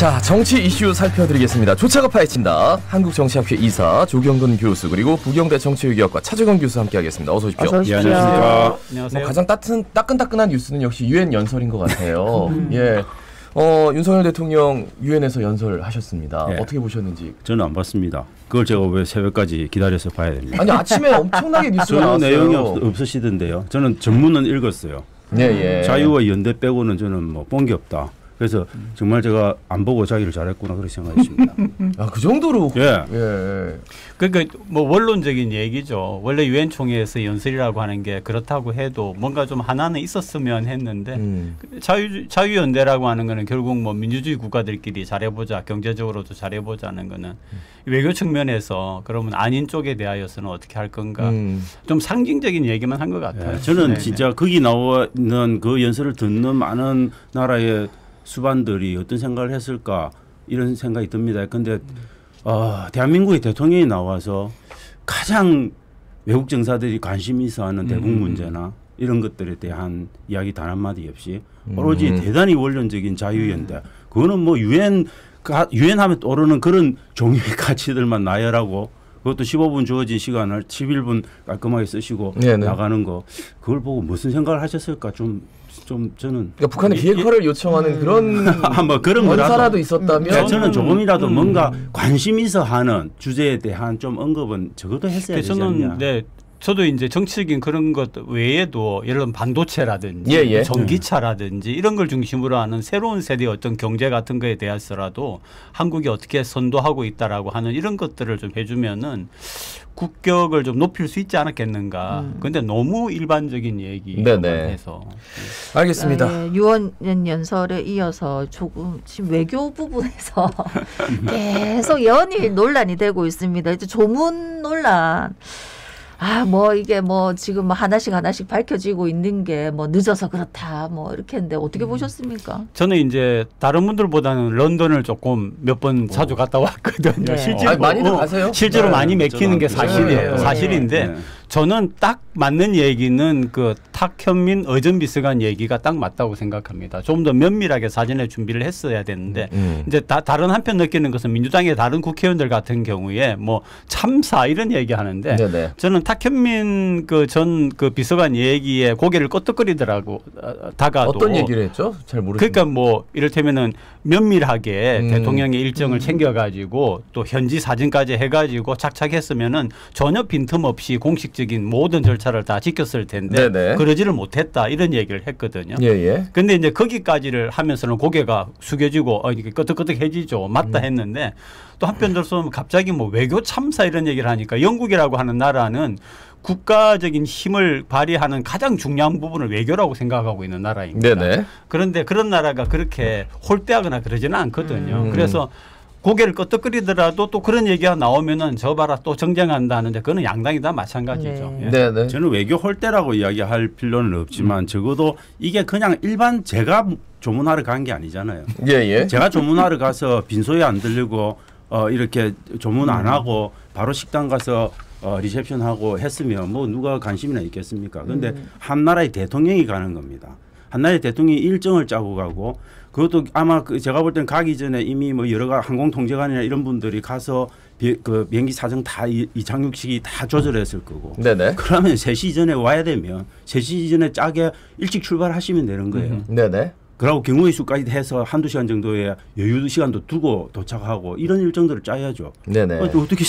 자, 정치 이슈 살펴드리겠습니다. 조차가 파헤친다. 한국정치학회 이사 조경근 교수 그리고 부경대 정치외교학과 차재건 교수 함께하겠습니다. 어서 오십시오. 어서 오십시오. 예, 안녕하십니까. 뭐 가장 따끈따끈한 뉴스는 역시 유엔 연설인 것 같아요. 예. 윤석열 대통령 유엔에서 연설하셨습니다. 예. 어떻게 보셨는지. 저는 안 봤습니다. 그걸 제가 왜 새벽까지 기다려서 봐야 됩니까? 아니 아침에 엄청나게 뉴스가 저는 나왔어요. 내용이 없으시던데요. 저는 전문은 읽었어요. 예. 자유와 연대 빼고는 저는 뭐 본 게 없다. 그래서 정말 제가 안 보고 자기를 잘했구나 그렇게 생각했습니다. 아, 그 정도로. 예. 그러니까 뭐 원론적인 얘기죠. 원래 유엔 총회에서 연설이라고 하는 게 그렇다고 해도 뭔가 좀 하나는 있었으면 했는데 자유연대라고 하는 거는 결국 뭐 민주주의 국가들끼리 잘해보자, 경제적으로도 잘해보자는 거는 외교 측면에서 그러면 아닌 쪽에 대하여서는 어떻게 할 건가 좀 상징적인 얘기만 한 것 같아요. 예. 저는 진짜 거기 나와 있는 그 연설을 듣는 많은 나라의 수반들이 어떤 생각을 했을까 이런 생각이 듭니다. 그런데 대한민국의 대통령이 나와서 가장 외국 정사들이 관심이 있어 하는 대북 문제나 이런 것들에 대한 이야기 단 한마디 없이 오로지 대단히 원론적인 자유연대 그거는 뭐 유엔 하면 떠오르는 그런 종류의 가치들만 나열하고 그것도 15분 주어진 시간을 11분 깔끔하게 쓰시고 네네. 나가는 거 그걸 보고 무슨 생각을 하셨을까 좀 저는 그러니까 북한의 비핵화를 요청하는 그런 뭐 그런 거라도 언사라도 있었다면 저는 조금이라도 뭔가 관심 있어 하는 주제에 대한 좀 언급은 적어도 했어야 되지 않냐. 저도 이제 정치적인 그런 것 외에도 예를 들면 반도체라든지 예. 전기차라든지 이런 걸 중심으로 하는 새로운 세대의 어떤 경제 같은 거에 대해서라도 한국이 어떻게 선도하고 있다라고 하는 이런 것들을 좀 해주면은 국격을 좀 높일 수 있지 않았겠는가. 그런데 너무 일반적인 얘기만 해서. 알겠습니다. 유엔 연설에 이어서 조금 지금 외교 부분에서 계속 연일 논란이 되고 있습니다. 이제 조문 논란. 뭐 이게 뭐 지금 하나씩 밝혀지고 있는 게 뭐 늦어서 그렇다 뭐 이렇게 했는데 어떻게 보셨습니까? 저는 이제 다른 분들보다는 런던을 조금 몇 번 자주 갔다 왔거든요. 네. 실제로 많이들 가세요? 실제로 많이 맥히는 게 사실이에요. 사실인데 네. 저는 딱 맞는 얘기는 그 탁현민 의전비서관 얘기가 딱 맞다고 생각합니다. 좀 더 면밀하게 사전에 준비를 했어야 되는데 이제 다른 한편 느끼는 것은 민주당의 다른 국회의원들 같은 경우에 뭐 참사 이런 얘기하는데 저는 탁현민 그 전 그 비서관 얘기에 고개를 끄덕거리더라고 다가도 어떤 얘기를 했죠? 잘 모르겠어요. 그러니까 뭐 이를테면은 면밀하게 대통령의 일정을 챙겨가지고 또 현지 사진까지 해가지고 착착했으면은 전혀 빈틈없이 공식적인 모든 절차를 다 지켰을 텐데 그러지를 못했다 이런 얘기를 했거든요. 근데 이제 거기까지를 하면서는 고개가 숙여지고 이렇게 끄덕끄덕해지죠. 맞다 했는데 또 한편으로서는 갑자기 뭐 외교 참사 이런 얘기를 하니까 영국이라고 하는 나라는 국가적인 힘을 발휘하는 가장 중요한 부분을 외교라고 생각하고 있는 나라입니다. 그런데 그런 나라가 그렇게 홀대하거나 그러지는 않거든요. 그래서 고개를 끄덕거리더라도 또 그런 얘기가 나오면은 저 봐라 또 정쟁한다 하는데 그거는 양당이 다 마찬가지죠. 저는 외교 홀대라고 이야기할 필요는 없지만 적어도 이게 그냥 일반 제가 조문하러 간 게 아니잖아요. 제가 조문하러 가서 빈소에 안 들리고 이렇게 조문 안 하고 바로 식당 가서 리셉션하고 했으면 뭐 누가 관심이나 있겠습니까? 그런데 한 나라의 대통령이 가는 겁니다. 한 나라의 대통령이 일정을 짜고 가고 그것도 아마 제가 볼 때는 가기 전에 이미 뭐 여러 가지 항공통제관이나 이런 분들이 가서 그 비행기 사정 다 이착륙식이 다 조절했을 거고. 그러면 3시 전에 와야 되면 3시 전에 짜게 일찍 출발하시면 되는 거예요. 그리고 경우의 수까지 해서 한두 시간 정도의 여유 시간도 두고 도착하고 이런 일정들을 짜야죠. 어떻게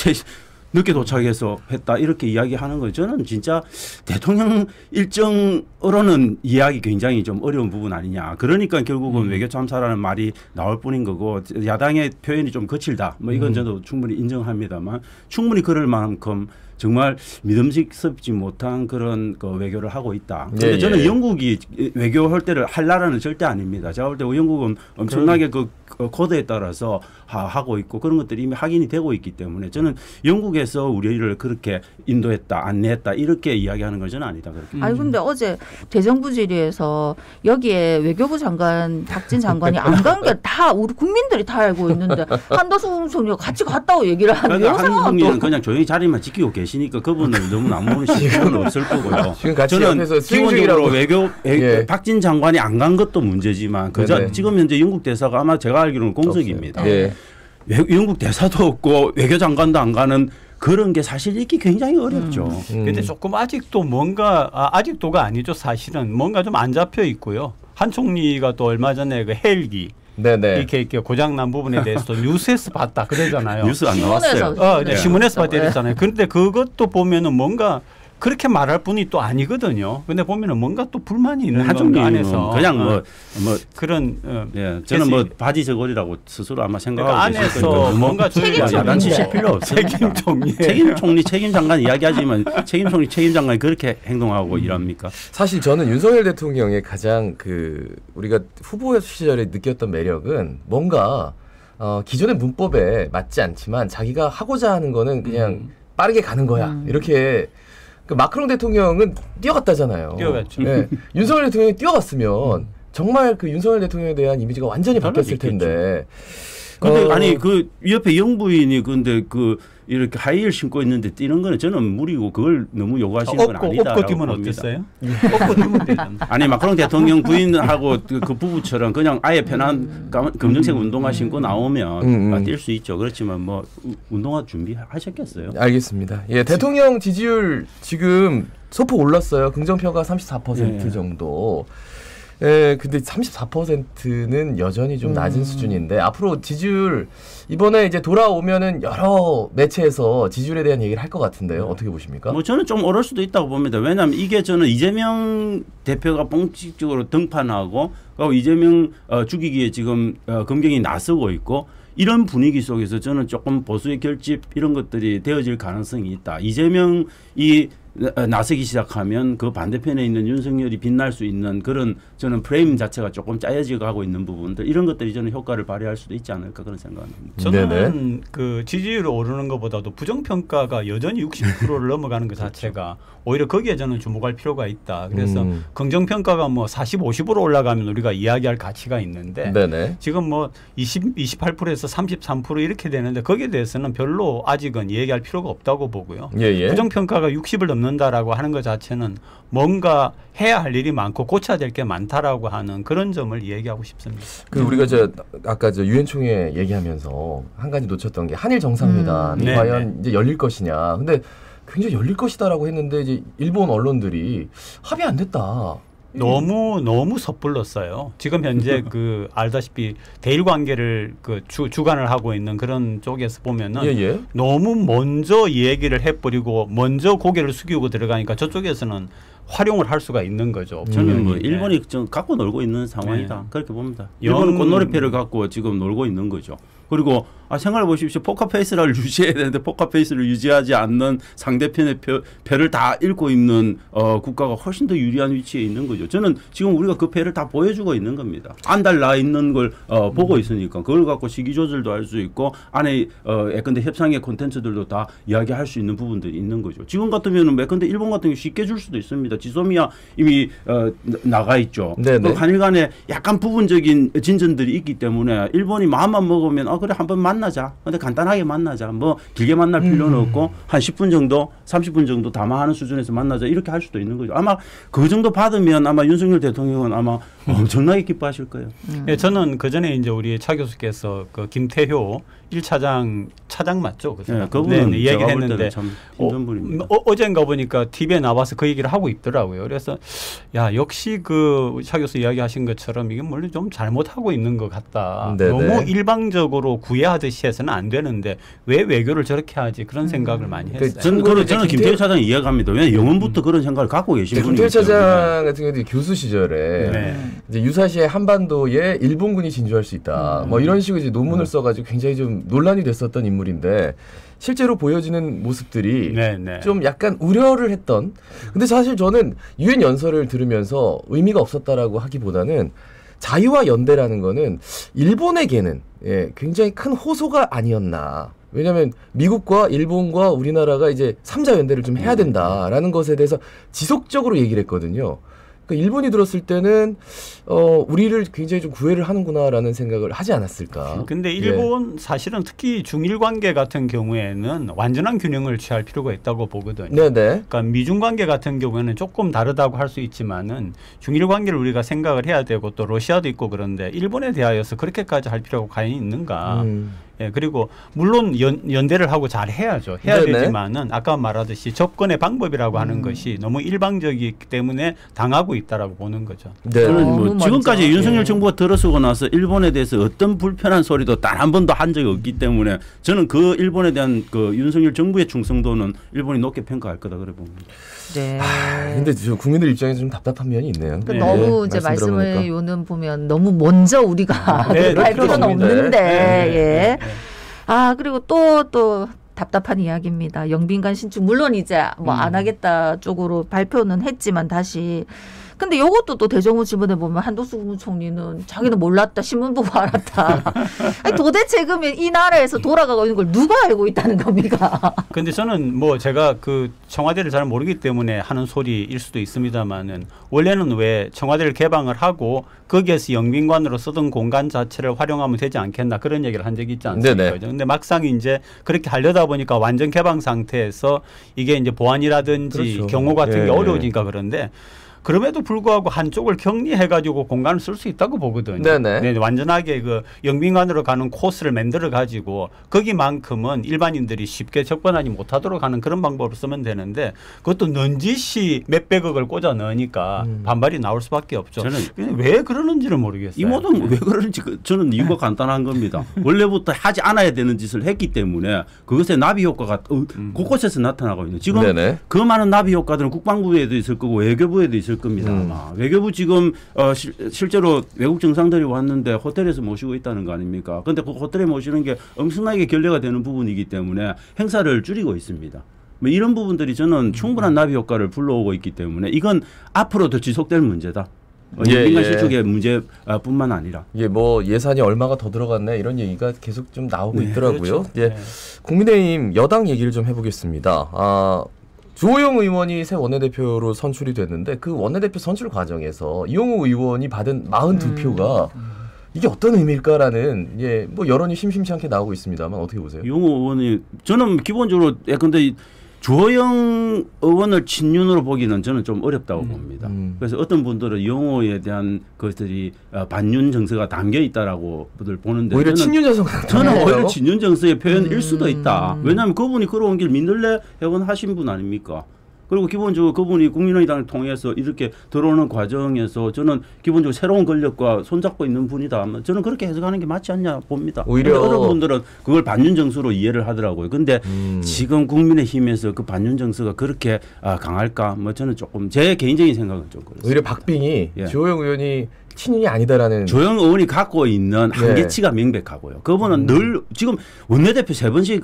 늦게 도착해서 했다 이렇게 이야기하는 거 저는 진짜 대통령 일정으로는 이해하기 굉장히 좀 어려운 부분 아니냐. 그러니까 결국은 외교 참사라는 말이 나올 뿐인 거고 야당의 표현이 좀 거칠다. 뭐 이건 저도 충분히 인정합니다만 충분히 그럴 만큼 정말 믿음직스럽지 못한 그런 그 외교를 하고 있다. 그런데 저는 영국이 외교 홀대를 할 나라는 절대 아닙니다. 제가 볼 때 영국은 엄청나게 그 코드에 따라서 하고 있고 그런 것들이 이미 확인이 되고 있기 때문에 저는 영국에서 우리를 그렇게 인도했다, 안내했다 이렇게 이야기하는 건 저는 아니다. 그렇게. 아니 근데 어제 대정부 질의에서 여기에 외교부 장관 박진 장관이 안 간 게 다 우리 국민들이 다 알고 있는데 한덕수 총리가 같이 갔다고 얘기를 하는 이런 상황도 한국인은 그냥 조용히 자리만 지키고 계신 계시니까 그분을 너무 안 모르실 필요는 없을 거고요. 지금 같이 저는 옆에서 기본적으로 외교 예. 박진 장관이 안 간 것도 문제지만 지금 현재 영국 대사가 아마 제가 알기로는 공석입니다. 예. 영국 대사도 없고 외교 장관도 안 가는 그런 게 사실 읽기 굉장히 어렵죠. 근데 조금 아직도 뭔가 아직도가 아니죠. 사실은 뭔가 좀 안 잡혀 있고요. 한 총리가 또 얼마 전에 그 헬기 네네. 이렇게 고장난 부분에 대해서 뉴스에서 봤다 그러잖아요. 뉴스 안 나왔어요. 네. 신문에서 봤다 이랬잖아요. 그런데 그것도 보면은 뭔가 그렇게 말할 분이 또 아니거든요. 근데 보면은 뭔가 또 불만이 있는 건 안에서 그냥 뭐 그런 예, 저는 뭐 바지 저고리라고 스스로 아마 생각하고 안에서 뭔가 저희가 야단치실 필요 없어요. 책임 총리 책임 장관 이야기하지만 책임 장관이 그렇게 행동하고 일합니까? 사실 저는 윤석열 대통령의 가장 우리가 후보 시절에 느꼈던 매력은 뭔가 기존의 문법에 맞지 않지만 자기가 하고자 하는 거는 그냥 빠르게 가는 거야. 이렇게 마크롱 대통령은 뛰어갔다잖아요. 뛰어갔죠. 네. 윤석열 대통령이 뛰어갔으면 정말 윤석열 대통령에 대한 이미지가 완전히 바뀌었을 텐데. 근데 아니 옆에 영부인이 근데 이렇게 하이힐 신고 있는데 뛰는 거는 저는 무리고 그걸 너무 요구하시는 건 아니다라고 업고 뛰면 어땠어요? 업고 뛰면 되잖아. 아니 마크롱 대통령 부인하고 그 부부처럼 그냥 아예 편한 검정색 운동화 신고 나오면 뛸 수 있죠. 그렇지만 뭐 운동화 준비하셨겠어요? 알겠습니다. 예, 대통령 지지율 지금 소폭 올랐어요. 긍정표가 34% 정도. 예, 근데 34%는 여전히 좀 낮은 수준인데 앞으로 지지율 이번에 이제 돌아오면은 여러 매체에서 지지율에 대한 얘기를 할 것 같은데요. 어떻게 보십니까? 뭐 저는 좀 오를 수도 있다고 봅니다. 왜냐하면 이게 저는 이재명 대표가 공식적으로 등판하고 이재명 죽이기에 지금 검경이 나서고 있고 이런 분위기 속에서 저는 조금 보수의 결집 이런 것들이 되어질 가능성이 있다. 이재명이 나서기 시작하면 그 반대편에 있는 윤석열이 빛날 수 있는 그런 저는 프레임 자체가 조금 짜여져 가고 있는 부분들 이런 것들이 저는 효과를 발휘할 수도 있지 않을까 그런 생각합니다. 저는 그 지지율이 오르는 것보다도 부정평가가 여전히 60%를 넘어가는 것 자체가 오히려 거기에 저는 주목할 필요가 있다. 그래서 긍정평가가 뭐 40, 50으로 올라가면 우리가 이야기할 가치가 있는데 지금 뭐 28%에서 33% 이렇게 되는데 거기에 대해서는 별로 아직은 얘기할 필요가 없다고 보고요. 부정평가가 60을 넘는다라고 하는 것 자체는 뭔가 해야 할 일이 많고 고쳐야 될 게 많다라고 하는 그런 점을 얘기하고 싶습니다. 우리가 아까 유엔 총회 얘기하면서 한 가지 놓쳤던 게 한일 정상회담이 과연 이제 열릴 것이냐. 근데 굉장히 열릴 것이다라고 했는데 이제 일본 언론들이 합의 안 됐다. 너무 섣불렀어요. 지금 현재 알다시피 대일 관계를 주관을 하고 있는 그런 쪽에서 보면은 너무 먼저 얘기를 해버리고 먼저 고개를 숙이고 들어가니까 저쪽에서는 활용을 할 수가 있는 거죠. 저는 뭐 일본이 좀 갖고 놀고 있는 상황이다. 그렇게 봅니다. 일본은 꽃놀이패를 갖고 지금 놀고 있는 거죠. 그리고 생각해 보십시오. 포커페이스를 유지해야 되는데 포커페이스를 유지하지 않는 상대편의 패를 다 읽고 있는 국가가 훨씬 더 유리한 위치에 있는 거죠. 저는 지금 우리가 그 패를 다 보여주고 있는 겁니다. 안달나 있는 걸 보고 있으니까 그걸 갖고 시기 조절도 할 수 있고 안에 예컨대 협상의 콘텐츠들도 다 이야기할 수 있는 부분들이 있는 거죠. 지금 같으면 예컨대 일본 같은 경우 쉽게 줄 수도 있습니다. 지소미아 이미 나가 있죠. 한일 간에 약간 부분적인 진전들이 있기 때문에 일본이 마음만 먹으면 그래 한번 만나자. 근데 간단하게 만나자. 뭐 길게 만날 필요는 없고 한 10분 정도 30분 정도 담화하는 수준에서 만나자. 이렇게 할 수도 있는 거죠. 아마 그 정도 받으면 아마 윤석열 대통령은 아마 엄청나게 기뻐하실 거예요. 네, 저는 그전에 이제 우리 차 교수께서 김태효 1차장 차장 맞죠? 그분은 얘기를 했는데 참 힘든 분입니다. 어젠가 보니까 TV에 나와서 그 얘기를 하고 있더라고요. 그래서 역시 차 교수 이야기하신 것처럼 이게 물론 좀 잘못하고 있는 것 같다. 너무 일방적으로 구애하듯이 해서는 안 되는데 왜 외교를 저렇게 하지 그런 생각을 많이 했어요. 저는 김태효 차장 이해합니다. 왜냐하면 영원부터 그런 생각을 갖고 계신 분이기 김태효 차장 같은 경우도 교수 시절에 이제 유사시에 한반도에 일본군이 진주할 수 있다. 뭐 이런 식으로 이제 논문을 써가지고 굉장히 좀 논란이 됐었던 인물인데 실제로 보여지는 모습들이 좀 약간 우려를 했던. 근데 사실 저는 유엔 연설을 들으면서 의미가 없었다라고 하기보다는 자유와 연대라는 거는 일본에게는 굉장히 큰 호소가 아니었나. 왜냐하면 미국과 일본과 우리나라가 이제 3자 연대를 좀 해야 된다라는 것에 대해서 지속적으로 얘기를 했거든요. 그러니까 일본이 들었을 때는 우리를 굉장히 좀 구애를 하는구나라는 생각을 하지 않았을까. 근데 일본 사실은 특히 중일 관계 같은 경우에는 완전한 균형을 취할 필요가 있다고 보거든요. 네네. 그러니까 미중 관계 같은 경우에는 조금 다르다고 할 수 있지만은 중일 관계를 우리가 생각을 해야 되고 또 러시아도 있고 그런데 일본에 대하여서 그렇게까지 할 필요가 과연 있는가. 예, 그리고 물론 연대를 하고 잘 해야죠. 해야 네네. 되지만은 아까 말하듯이 접근의 방법이라고 하는 것이 너무 일방적이기 때문에 당하고 있다라고 보는 거죠. 네. 저는 뭐 지금까지 윤석열 정부가 들어서고 나서 일본에 대해서 어떤 불편한 소리도 단 한 번도 한 적이 없기 때문에 저는 그 일본에 대한 그 윤석열 정부의 충성도는 일본이 높게 평가할 거다 그래 봅니다. 네. 근데 저 국민들 입장에서 좀 답답한 면이 있네요. 네. 너무 이제 말씀을 요는 보면 너무 먼저 우리가 할 필요는 없는데. 예. 그리고 또 답답한 이야기입니다. 영빈관 신축 물론 이제 뭐 안 하겠다 쪽으로 발표는 했지만 다시. 근데 이것도 또 대정부 질문에 보면 한덕수 국무총리는 자기는 몰랐다. 신문 보고 알았다. 아니, 도대체 그러면 이 나라에서 돌아가고 있는 걸 누가 알고 있다는 겁니까? 근데 저는 뭐 제가 그 청와대를 잘 모르기 때문에 하는 소리일 수도 있습니다만은 원래는 왜 청와대를 개방을 하고 거기에서 영빈관으로 쓰던 공간 자체를 활용하면 되지 않겠나 그런 얘기를 한 적이 있지 않습니까? 근데 막상 이제 그렇게 하려다 보니까 완전 개방 상태에서 이게 이제 보안이라든지 그렇죠. 경호 같은 게 어려워지니까 그런데 그럼에도 불구하고 한쪽을 격리해가지고 공간을 쓸 수 있다고 보거든요. 네네. 네, 완전하게 그 영빈관으로 가는 코스를 만들어가지고 거기만큼은 일반인들이 쉽게 접근하지 못하도록 하는 그런 방법을 쓰면 되는데 그것도 넌지시 몇백억을 꽂아 넣으니까 반발이 나올 수밖에 없죠. 저는 왜 그러는지를 모르겠어요. 이 모든 왜 그러는지 저는 이유가 간단한 겁니다. 원래부터 하지 않아야 되는 짓을 했기 때문에 그것의 나비 효과가 곳곳에서 나타나고 있는. 지금 네네. 그 많은 나비 효과들은 국방부에도 있을 거고 외교부에도 있을 겁니다. 아마. 외교부 지금 실제로 외국 정상들이 왔는데 호텔에서 모시고 있다는 거 아닙니까? 그런데 그 호텔에 모시는 게 엄청나게 결례가 되는 부분이기 때문에 행사를 줄이고 있습니다. 뭐 이런 부분들이 저는 충분한 나비 효과를 불러오고 있기 때문에 이건 앞으로 더 지속될 문제다. 민간 실축의 문제뿐만 아니라. 뭐 예산이 얼마가 더 들어갔네 이런 얘기가 계속 좀 나오고 있더라고요. 그렇죠. 국민의힘 여당 얘기를 좀 해보겠습니다. 주호영 의원이 새 원내대표로 선출이 됐는데 그 원내대표 선출 과정에서 이용호 의원이 받은 42표가 이게 어떤 의미일까라는 뭐 여론이 심심치 않게 나오고 있습니다만 어떻게 보세요? 이용호 의원이 저는 기본적으로 근데 주호영 의원을 친윤으로 보기는 저는 좀 어렵다고 봅니다. 그래서 어떤 분들은 이용호에 대한 것들이 반윤 정서가 담겨 있다라고들 보는데 오히려 친윤 정서가 저는 오히려 친윤 정서의 표현일 수도 있다. 왜냐하면 그분이 걸어온 길 민들레 회원 하신 분 아닙니까? 그리고 기본적으로 그분이 국민의당을 통해서 이렇게 들어오는 과정에서 저는 기본적으로 새로운 권력과 손잡고 있는 분이다. 저는 그렇게 해석하는 게 맞지 않냐 봅니다. 오히려 어떤 분들은 그걸 반윤 정서로 이해를 하더라고요. 근데 지금 국민의힘에서 그 반윤 정서가 그렇게 강할까? 뭐 저는 조금 제 개인적인 생각은 좀 그렇습니다. 오히려 박빙이 주호영 의원이 친윤이 아니다라는. 조영 의원이 갖고 있는 한계치가 명백하고요. 그분은 늘 지금 원내대표 3번씩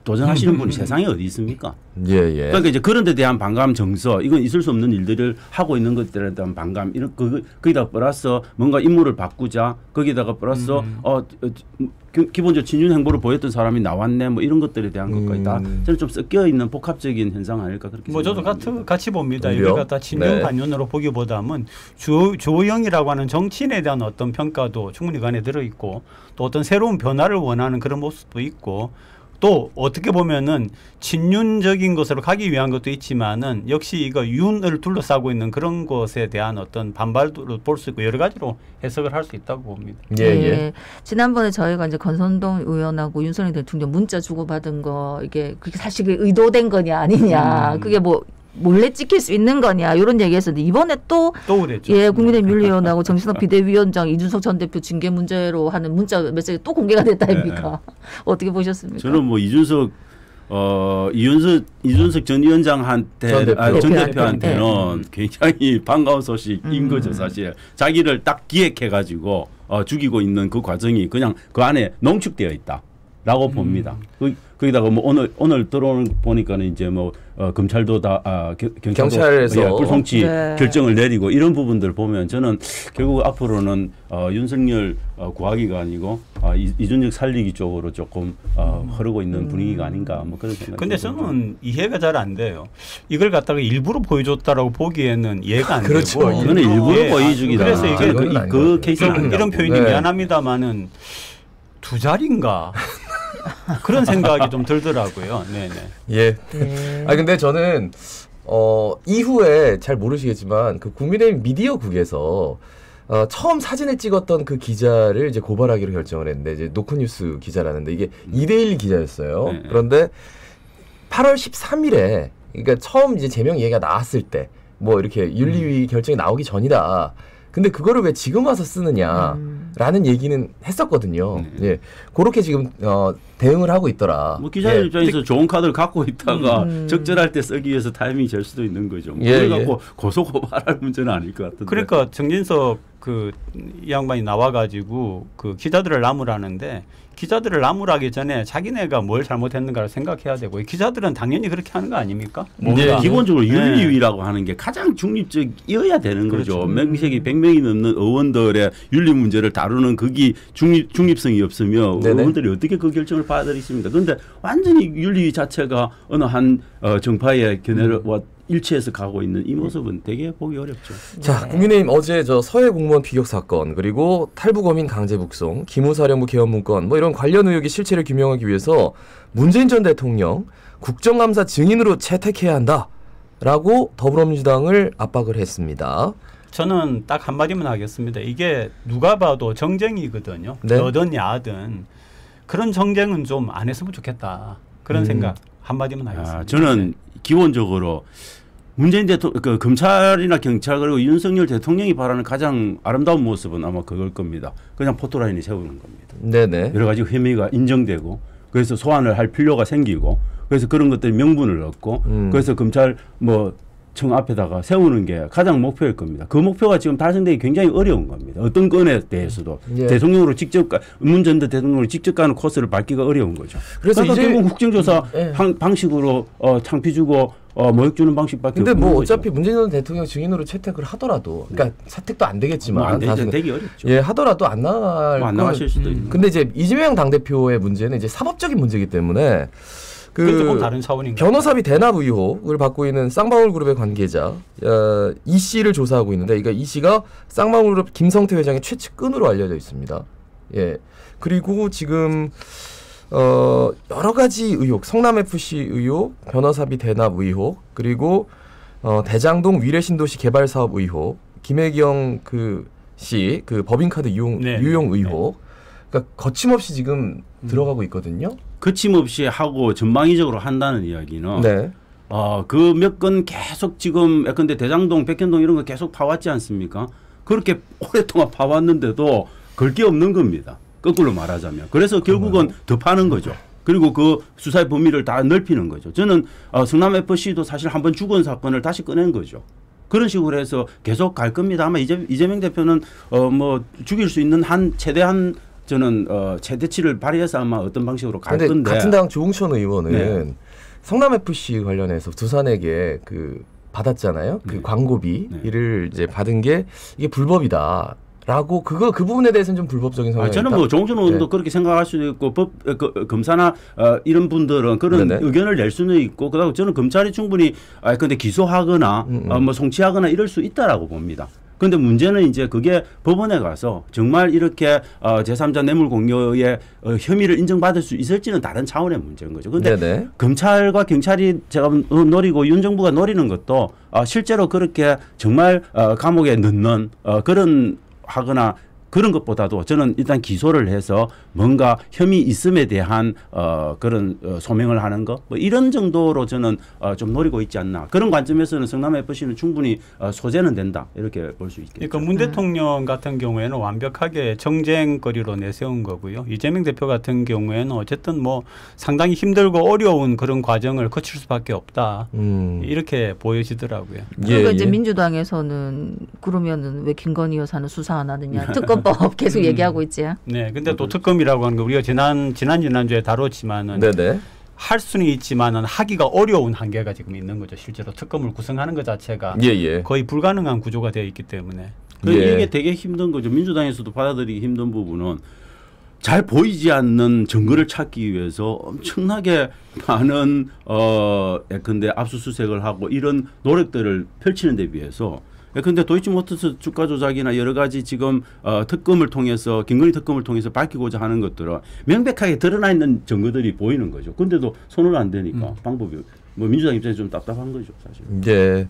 도전하시는 분이 세상에 어디 있습니까? 그러니까 이제 그런 데 대한 반감 정서, 이건 있을 수 없는 일들을 하고 있는 것들에 대한 반감, 이런 거기다 플러스 뭔가 인물을 바꾸자, 거기다가 플러스 기본적으로 친윤 행보를 보였던 사람이 나왔네, 뭐 이런 것들에 대한 것까지 다 저는 좀 섞여 있는 복합적인 현상 아닐까 그렇게. 뭐 저도 같이 봅니다. 이걸 다 친윤 반윤으로 보기보다는 주호영이라고 하는 정치인에 대한 어떤 평가도 충분히 그 안에 들어 있고 또 어떤 새로운 변화를 원하는 그런 모습도 있고. 또 어떻게 보면은 친윤적인 것으로 가기 위한 것도 있지만은 역시 이거 윤을 둘러싸고 있는 그런 것에 대한 어떤 반발도 볼 수 있고 여러 가지로 해석을 할 수 있다고 봅니다. 지난번에 저희가 이제 권선동 의원하고 윤석열 대통령 문자 주고받은 거 이게 그게 사실 의도된 거냐 아니냐 그게 뭐 몰래 찍힐 수 있는 거냐 이런 얘기했었는데 이번에 또 그랬죠. 국민의힘 윤리위원하고 정신석 비대위원장 이준석 전 대표 징계 문제로 하는 문자 메시지 또 공개가 됐다 아닙니까? 어떻게 보셨습니까? 저는 뭐 이준석 전 위원장한테 전 대표한테는 굉장히 반가운 소식인 거죠. 사실 자기를 딱 기획해가지고 죽이고 있는 그 과정이 그냥 그 안에 농축되어 있다라고 봅니다. 거기다가 뭐 오늘 들어오는 보니까는 이제 뭐 검찰도 다 경찰에서 불송치 결정을 내리고 이런 부분들 보면 저는 결국 앞으로는 윤석열 구하기가 아니고 이준석 살리기 쪽으로 조금 흐르고 있는 분위기가 아닌가 뭐 그런 생각이. 근데 저는 이해가 잘 안 돼요. 이걸 갖다가 일부러 보여줬다라고 보기에는 이해가 안 그렇죠. 되고. 이거는 일부러 보여주기다. 그래서 이게 그 케이스는 이런 표현이 네. 미안합니다만은 두 자리인가 그런 생각이 좀 들더라고요. 네네. 예. 근데 저는 이후에 잘 모르시겠지만 그 국민의힘 미디어국에서 처음 사진을 찍었던 그 기자를 이제 고발하기로 결정을 했는데 이제 노컷뉴스 기자라는데 이게 2대1 기자였어요. 네. 그런데 8월 13일에 그러니까 처음 이제 제명 얘기가 나왔을 때 뭐 이렇게 윤리위 결정이 나오기 전이다. 근데 그거를 왜 지금 와서 쓰느냐라는 얘기는 했었거든요. 예, 그렇게 지금 대응을 하고 있더라. 뭐 기자들 예. 입장에서 좋은 카드를 갖고 있다가 적절할 때 쓰기 위해서 타이밍이 될 수도 있는 거죠. 그걸 갖고 고소 고발할 문제는 아닐 것 같은데. 그러니까 정진석 이 양반이 나와가지고 그 기자들을 나무라는데 기자들을 나무라기 전에 자기네가 뭘 잘못했는가를 생각해야 되고 기자들은 당연히 그렇게 하는 거 아닙니까? 네, 기본적으로 윤리위라고 하는 게 가장 중립적이어야 되는 거죠. 그렇죠. 명색이 100명이 넘는 의원들의 윤리 문제를 다루는 그게 중립성이 없으면 네네. 의원들이 어떻게 그 결정을 받아들이십니까? 그런데 완전히 윤리위 자체가 어느 한 정파의 견해를 일치해서 가고 있는 이 모습은 되게 보기 어렵죠. 자, 국민의힘 어제 저 서해 공무원 피격 사건 그리고 탈북어민 강제 북송, 기무사령부 개헌 문건 뭐 이런 관련 의혹의 실체를 규명하기 위해서 문재인 전 대통령 국정감사 증인으로 채택해야 한다라고 더불어민주당을 압박을 했습니다. 저는 딱 한마디만 하겠습니다. 이게 누가 봐도 정쟁이거든요. 네. 여든 야든 그런 정쟁은 좀 안 했으면 좋겠다. 그런 생각 한마디만 하겠습니다. 저는 기본적으로 문재인 대통령, 검찰이나 경찰 그리고 윤석열 대통령이 바라는 가장 아름다운 모습은 아마 그걸 겁니다. 그냥 포토라인이 세우는 겁니다. 네네. 여러 가지 혐의가 인정되고 그래서 소환을 할 필요가 생기고 그래서 그런 것들이 명분을 얻고 그래서 검찰 청 앞에다가 세우는 게 가장 목표일 겁니다. 그 목표가 지금 달성되기 굉장히 어려운 겁니다. 어떤 건에 대해서도 대통령으로 직접 문 전 대통령으로 직접 가는 코스를 밟기가 어려운 거죠. 그래서 그러니까 이제 결국 국정조사 방식으로 창피 주고 모욕 주는 방식밖에 근데 없는 뭐 거죠. 어차피 문재인 전 대통령 증인으로 채택을 하더라도 그러니까 채택도 안 되겠지만 되기 어렵죠. 예, 하더라도 안 나갈 안 나가실 수도 있는. 근데 이제 이재명 당대표의 문제는 이제 사법적인 문제이기 때문에 조금 다른 차원인 변호사비 대납 의혹을 받고 있는 쌍방울 그룹의 관계자 이 씨를 조사하고 있는데, 그러니까 이 씨가 쌍방울 그룹 김성태 회장의 최측근으로 알려져 있습니다. 예. 그리고 지금 여러 가지 의혹, 성남 FC 의혹, 변호사비 대납 의혹, 그리고 대장동 위례신도시 개발 사업 의혹, 김혜경 씨 법인카드 유용 의혹. 그러니까 거침없이 지금 들어가고 있거든요. 거침없이 하고 전방위적으로 한다는 이야기는 네. 그 몇 건 계속 지금 예컨대 대장동, 백현동 이런 거 계속 파왔지 않습니까? 그렇게 오랫동안 파왔는데도 걸 게 없는 겁니다. 거꾸로 말하자면. 그래서 결국은 더 파는 거죠. 그리고 그 수사의 범위를 다 넓히는 거죠. 저는 성남FC도 사실 한번 죽은 사건을 다시 꺼낸 거죠. 그런 식으로 해서 계속 갈 겁니다. 아마 이재명 대표는 죽일 수 있는 최대한 저는 최대치를 발휘해서 아마 어떤 방식으로 갈 건데. 같은 당 조웅천 의원은 성남FC 관련해서 두산에게 받았잖아요. 그 광고비를 이제 받은 게 이게 불법이다라고 그 부분에 대해서는 좀 불법적인 성향이 있다. 저는 조웅천 의원도 그렇게 생각할 수도 있고 검사나 이런 분들은 그런 의견을 낼 수는 있고 그다음 저는 검찰이 충분히 근데 기소하거나 송치하거나 이럴 수 있다라고 봅니다. 그런데 문제는 이제 그게 법원에 가서 정말 이렇게 제3자 뇌물 공여의 혐의를 인정받을 수 있을지는 다른 차원의 문제인 거죠. 그런데 검찰과 경찰이 제가 노리고 윤 정부가 노리는 것도 실제로 그렇게 정말 감옥에 넣는 그런 하거나 그런 것보다도 저는 일단 기소를 해서 뭔가 혐의 있음에 대한 그런 소명을 하는 거 이런 정도로 저는 좀 노리고 있지 않나. 그런 관점에서는 성남FC는 충분히 소재는 된다 이렇게 볼 수 있겠죠. 그러니까 문 대통령 같은 경우에는 완벽하게 정쟁거리로 내세운 거고요. 이재명 대표 같은 경우에는 어쨌든 상당히 힘들고 어려운 그런 과정을 거칠 수밖에 없다. 이렇게 보여지더라고요. 그러니까 이제 민주당에서는 그러면은 왜 김건희 여사는 수사 안 하느냐. 특검법 계속 얘기하고 있지. 네, 근데 또 특검이라고 하는 거 우리가 지난주에 다뤘지만은 할 수는 있지만은 하기가 어려운 한계가 지금 있는 거죠. 실제로 특검을 구성하는 것 자체가 거의 불가능한 구조가 되어 있기 때문에 이게 되게 힘든 거죠. 민주당에서도 받아들이기 힘든 부분은 잘 보이지 않는 증거를 찾기 위해서 엄청나게 많은 예컨대 압수수색을 하고 이런 노력들을 펼치는 데 비해서 예컨대 도이치모터스 주가 조작이나 여러 가지 지금 특검을 통해서 김건희 특검을 통해서 밝히고자 하는 것들은 명백하게 드러나 있는 증거들이 보이는 거죠. 근데도 손을 안 대니까 방법이 뭐 민주당 입장에서 좀 답답한 거죠, 사실. 네.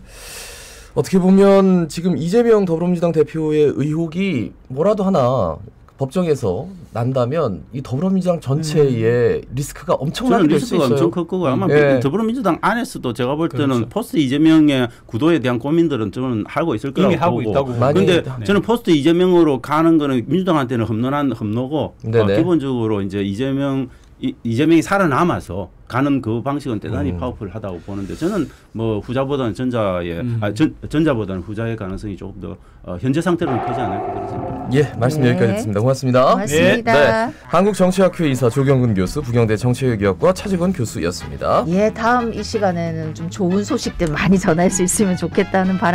어떻게 보면 지금 이재명 더불어민주당 대표의 의혹이 뭐라도 하나 법정에서 난다면 이 더불어민주당 전체의 리스크가 엄청나게 될 수 있어요. 리스크가 엄청 클 거고 아마 더불어민주당 안에서도 제가 볼 때는 그렇죠. 포스트 이재명의 구도에 대한 고민들은 저는 하고 있을 거라고 이미 하고 있다고. 그런데 저는 포스트 이재명으로 가는 거는 민주당한테는 험난한 험로고 기본적으로 이제 이재명이 살아남아서 가는 그 방식은 대단히 파워풀하다고 보는데 저는 뭐 후자보다는 전자보다는 후자의 가능성이 조금 더 현재 상태로는 크지 않을까 그런 생각입니다. 예, 말씀 여기까지 듣습니다. 고맙습니다. 고맙습니다. 네. 한국정치학회 이사 조경근 교수, 부경대 정치외교학과 차재건 교수였습니다. 예, 다음 이 시간에는 좀 좋은 소식들 많이 전할 수 있으면 좋겠다는 바람.